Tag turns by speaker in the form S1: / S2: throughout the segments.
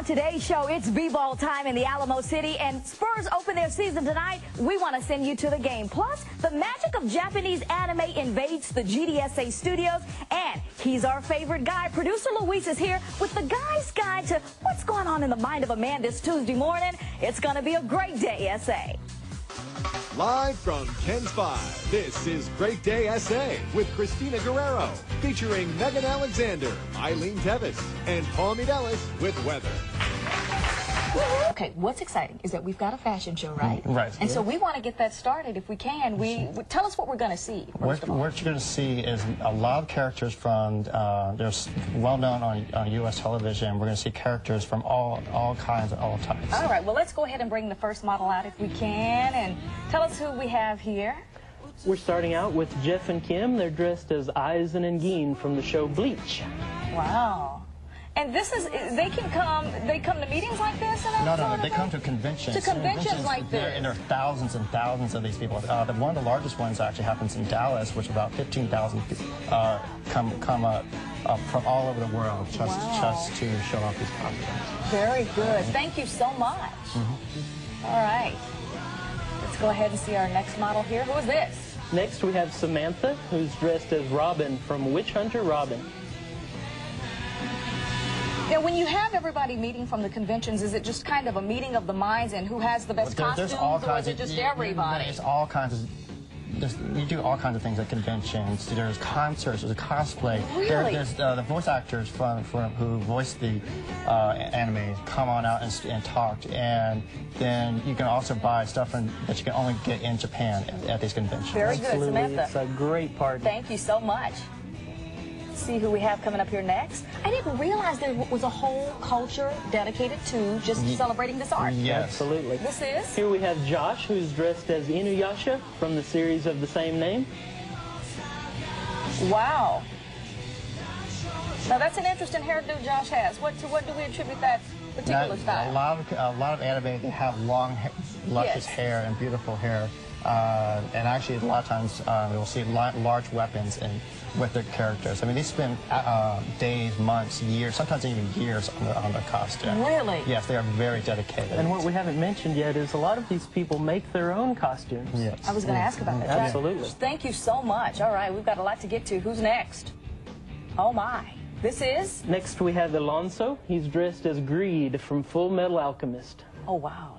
S1: On today's show, it's b-ball time in the Alamo City, and Spurs open their season tonight. We want to send you to the game. Plus, the magic of Japanese anime invades the GDSA studios, and he's our favorite guy. Producer Luis is here with the guy's guide to what's going on in the mind of a man this Tuesday morning. It's going to be a great day, SA.
S2: Live from Ken's 5, this is Great Day SA with Christina Guerrero, featuring Megan Alexander, Eileen Tevis, and Paul Medelis with weather.
S1: Okay, what's exciting is that we've got a fashion show, right?
S3: Right.
S1: And so we want to get that started if we can. Tell us what we're going to see.
S3: What you're going to see is a lot of characters from, they're well known on U.S. television. We're going to see characters from all kinds of all types.
S1: All right, well, let's go ahead and bring the first model out if we can. And tell us who we have here.
S4: We're starting out with Jeff and Kim. They're dressed as Eisen and Geen from the show Bleach.
S1: Wow. And this is, they come to meetings like this? And
S3: No, they come to conventions.
S1: To conventions like this.
S3: And there are thousands and thousands of these people. One of the largest ones actually happens in Dallas, which about 15,000 come from all over the world just to show off these costumes.
S1: Very good. Thank you so much. All right. Let's go ahead and see our next model here. Who is this?
S4: Next we have Samantha, who's dressed as Robin from Witch Hunter Robin.
S1: Now, when you have everybody meeting from the conventions, is it just kind of a meeting of the minds and who has the best costumes, or is it just everybody?
S3: It's all kinds of... You do all kinds of things at conventions. There's concerts, there's a cosplay.
S1: Really?
S3: There's the voice actors who voiced the anime come on out and talk. And then you can also buy stuff that you can only get in Japan at these conventions.
S1: Very good,
S4: Absolutely.
S1: Samantha.
S4: It's a great party.
S1: Thank you so much. See who we have coming up here next. I didn't realize there was a whole culture dedicated to just celebrating this art.
S3: Yes.
S4: Absolutely.
S1: This is?
S4: Here we have Josh, who's dressed as Inuyasha from the series of the same name.
S1: Wow. Now that's an interesting hairdo Josh has. To what do we attribute that particular style?
S3: A lot of anime, they have long, luscious hair and beautiful hair. And actually, a lot of times, you'll see large weapons with their characters. I mean, they spend days, months, years, sometimes even years on the costume.
S1: Really?
S3: Yes, they are very dedicated.
S4: And what we haven't mentioned yet is a lot of these people make their own costumes.
S3: Yes.
S1: I was going to ask about that.
S4: Absolutely.
S1: Thank you so much. All right, we've got a lot to get to. Who's next? Oh, my. This is?
S4: Next we have Alonso. He's dressed as Greed from Full Metal Alchemist.
S1: Oh, wow.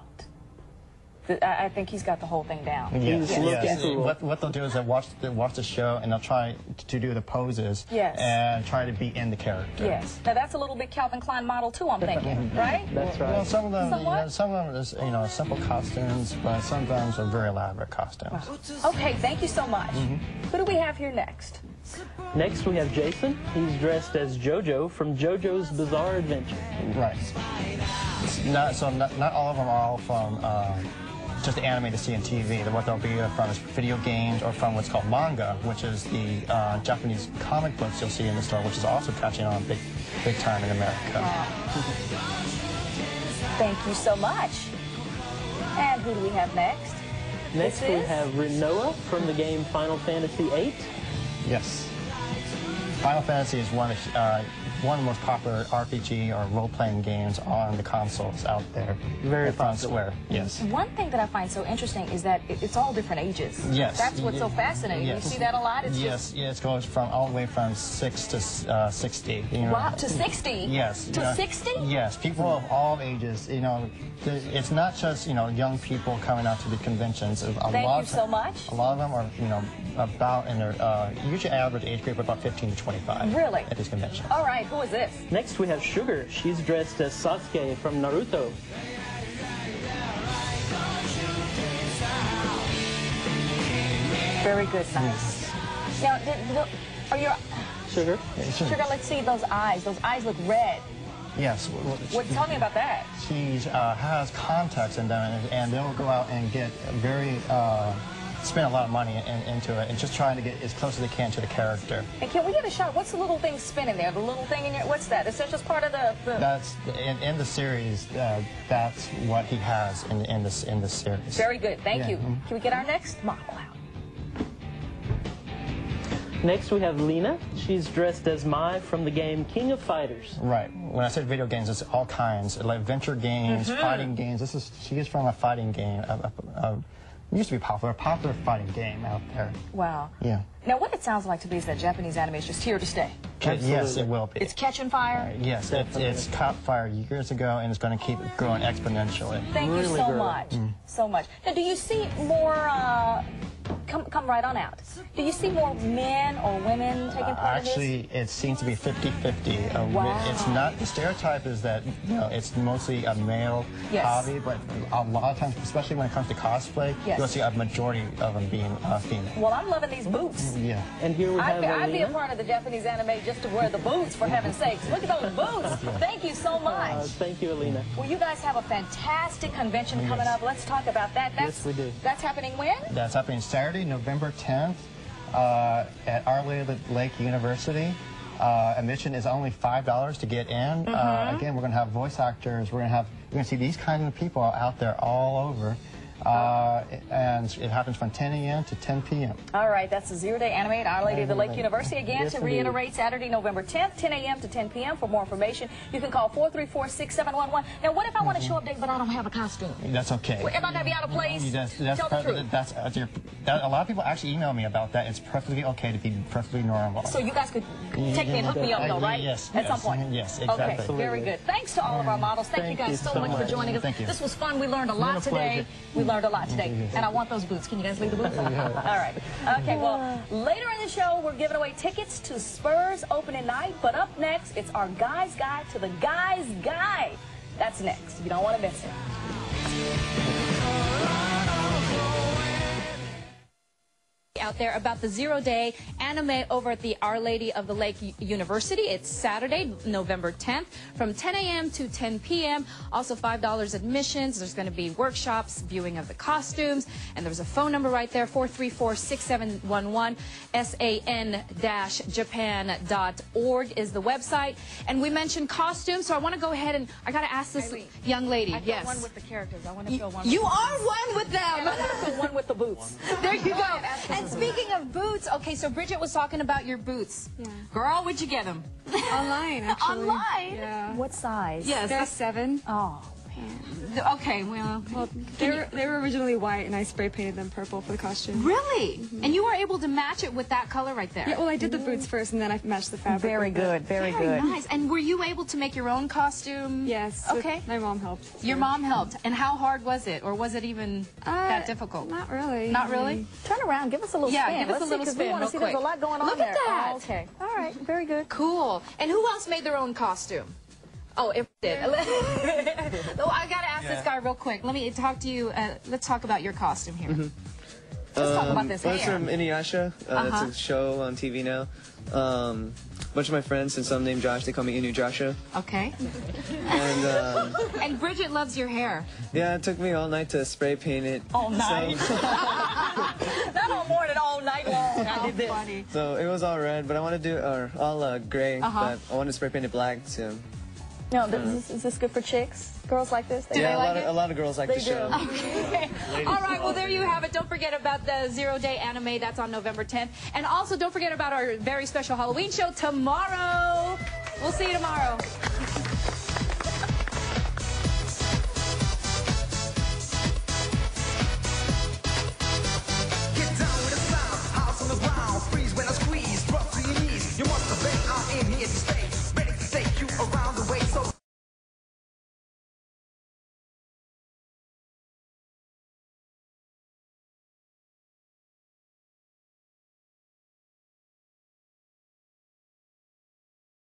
S1: I think he's got the whole thing down.
S3: Yes.
S4: Yes.
S3: Cool. What they'll do is they'll watch the show and they'll try to do the poses and try to be in the character.
S1: Yes. Now that's a little bit Calvin Klein model too, I'm thinking, right?
S4: That's right.
S3: Well, some of them is simple costumes, but some of them are very elaborate costumes.
S1: Wow. Okay, thank you so much. Who do we have here next?
S4: Next we have Jason. He's dressed as JoJo from JoJo's Bizarre Adventure.
S3: Right. Not all of them are all from just the anime to see on TV. What they'll be from is video games or from what's called manga, which is the Japanese comic books you'll see in the store, which is also catching on big time in America.
S1: Thank you so much. And who do we have next?
S4: Next we have Rinoa from the game Final Fantasy VIII.
S3: Yes. Final Fantasy is one of the most popular RPG or role-playing games on the consoles out there.
S4: Very popular.
S3: Yes.
S1: One thing that I find so interesting is that it's all different ages.
S3: Yes.
S1: That's what's so fascinating.
S3: Yes.
S1: You see that a lot? It's
S3: yes, it goes from all the way from 6 to 60.
S1: Wow, to 60?
S3: Yes.
S1: To 60?
S3: Yes, people of all ages. It's not just young people coming out to the conventions.
S1: Thank you so much.
S3: A lot of them are about in their usually average age group about 15 to 25.
S1: Really?
S3: At these conventions.
S1: All right, who is this?
S4: Next we have Sugar. She's dressed as Sasuke from Naruto.
S1: Very good, nice. Now, are your
S4: Sugar?
S1: Sugar, let's see those eyes. Those eyes look red.
S3: Yes.
S1: Tell me about that.
S3: She has contacts in them, and they'll go out and get spend a lot of money into it, and just trying to get as close as they can to the character.
S1: And can we get a shot? What's the little thing spinning there? The little thing in your, what's that? Is that just part of the...
S3: That's, in the series, that's what he has in the series.
S1: Very good, thank you. Can we get our next model out?
S4: Next we have Lena. She's dressed as Mai from the game King of Fighters.
S3: Right. When I said video games, it's all kinds, like adventure games, fighting games. She is from a fighting game. It used to be a popular fighting game out there.
S1: Wow.
S3: Yeah.
S1: Now, what it sounds like to me is that Japanese anime is just here to stay.
S3: Yes, it will be.
S1: It's catching fire.
S3: Yes, it's caught fire years ago, and it's going to keep growing exponentially.
S1: Thank you so much. So much. Now, do you see more? Come right on out. Do you see more men or women taking part in this?
S3: Actually, it seems to be 50-50.
S1: Wow.
S3: It's not, the stereotype is that, you know, it's mostly a male hobby, but a lot of times, especially when it comes to cosplay, you'll see a majority of them being female.
S1: Well, I'm loving these boots.
S3: Yeah.
S4: And here we have
S1: I'd be a part of the Japanese anime just to wear the boots, for heaven's sakes. Look at those boots. Thank you so much.
S4: Thank you, Alina.
S1: Well, you guys have a fantastic convention coming up. Let's talk about that.
S4: Yes, we do.
S1: That's happening when?
S3: That's happening Saturday, November 10th, at Our Lady of the Lake University. Admission is only $5 to get in. Again, we're going to have voice actors. You're going to see these kinds of people out there all over. And it happens from 10 a.m. to 10 p.m.
S1: All right, that's a zero-day anime at Our Lady of the Lake University. Again, to reiterate, Saturday, November 10th, 10 a.m. to 10 p.m. For more information, you can call 434-6711. Now, what if I want to show up there, but I don't have a costume?
S3: That's okay.
S1: Am I going to be out of place? Tell the truth.
S3: A lot of people actually email me about that. It's perfectly okay to be perfectly normal.
S1: So you guys could take me and hook me up, though, right?
S3: Yes.
S1: At some point?
S3: Yes, exactly.
S1: Okay, very good. Thanks to all of our models. Thank you guys so much for joining us.
S3: Thank you.
S1: This was fun. We learned a lot today. We learned a lot today. And I want those boots. Can you guys leave the boots? All right. Okay, well, later in the show, we're giving away tickets to Spurs opening night. But up next, it's our Guy's Guide to the Guy's Guide. That's next. You don't want to miss it. Out there about the zero-day anime over at the Our Lady of the Lake University. It's Saturday, November 10th, from 10 a.m. to 10 p.m. Also $5 admissions. There's going to be workshops, viewing of the costumes, and there's a phone number right there, 434-6711. san-japan.org is the website. And we mentioned costumes, so I want to go ahead and I got to ask this young lady.
S5: I feel one with the characters. I want to feel one.
S1: You are one with them.
S5: And I want to feel one with the boots.
S1: There you go. And speaking of boots, okay, so Bridget was talking about your boots. Yeah. Girl, where'd you get them?
S5: Online, actually.
S1: Online?
S5: Yeah.
S1: What size?
S5: Yes. They're 7.
S1: Oh, man. Okay, well
S5: they were originally white, and I spray painted them purple for the costume.
S1: Really? And you were able to match it with that color right there?
S5: Yeah, well, I did the boots first, and then I matched the fabric.
S1: Very good, very good.
S5: Nice.
S1: And were you able to make your own costume?
S5: Yes.
S1: Okay.
S5: My mom helped.
S1: Your mom helped. And how hard was it? Or was it even that difficult?
S5: Not really.
S1: Not really? Turn around. Give us a little spin.
S5: Yeah, give us a little spin.
S1: We want to see there's a lot going on
S5: Look
S1: there.
S5: at that.
S1: Oh, okay. All right. Very good. Cool. And who else made their own costume? Oh, it did. Oh, I got to ask this guy real quick. Let me talk to you. Let's talk about your costume here. Let's talk about this hair.
S6: It's from Inuyasha. It's a show on TV now. A bunch of my friends, since I'm named Josh, they call me Inuyasha.
S1: Okay.
S6: And
S1: and Bridget loves your hair.
S6: yeah, it took me all night to spray paint it.
S1: All night?
S6: So,
S1: Not all morning, all night long. I did this. Funny.
S6: so it was all red, but I want to do it all gray. But I want to spray paint it black too.
S1: No, is this good for chicks? Girls like this?
S6: Do they like it? A lot of girls like the show.
S1: Okay. All right, well, there you have it. Don't forget about the zero-day anime. That's on November 10th. And also, don't forget about our very special Halloween show tomorrow. We'll see you tomorrow.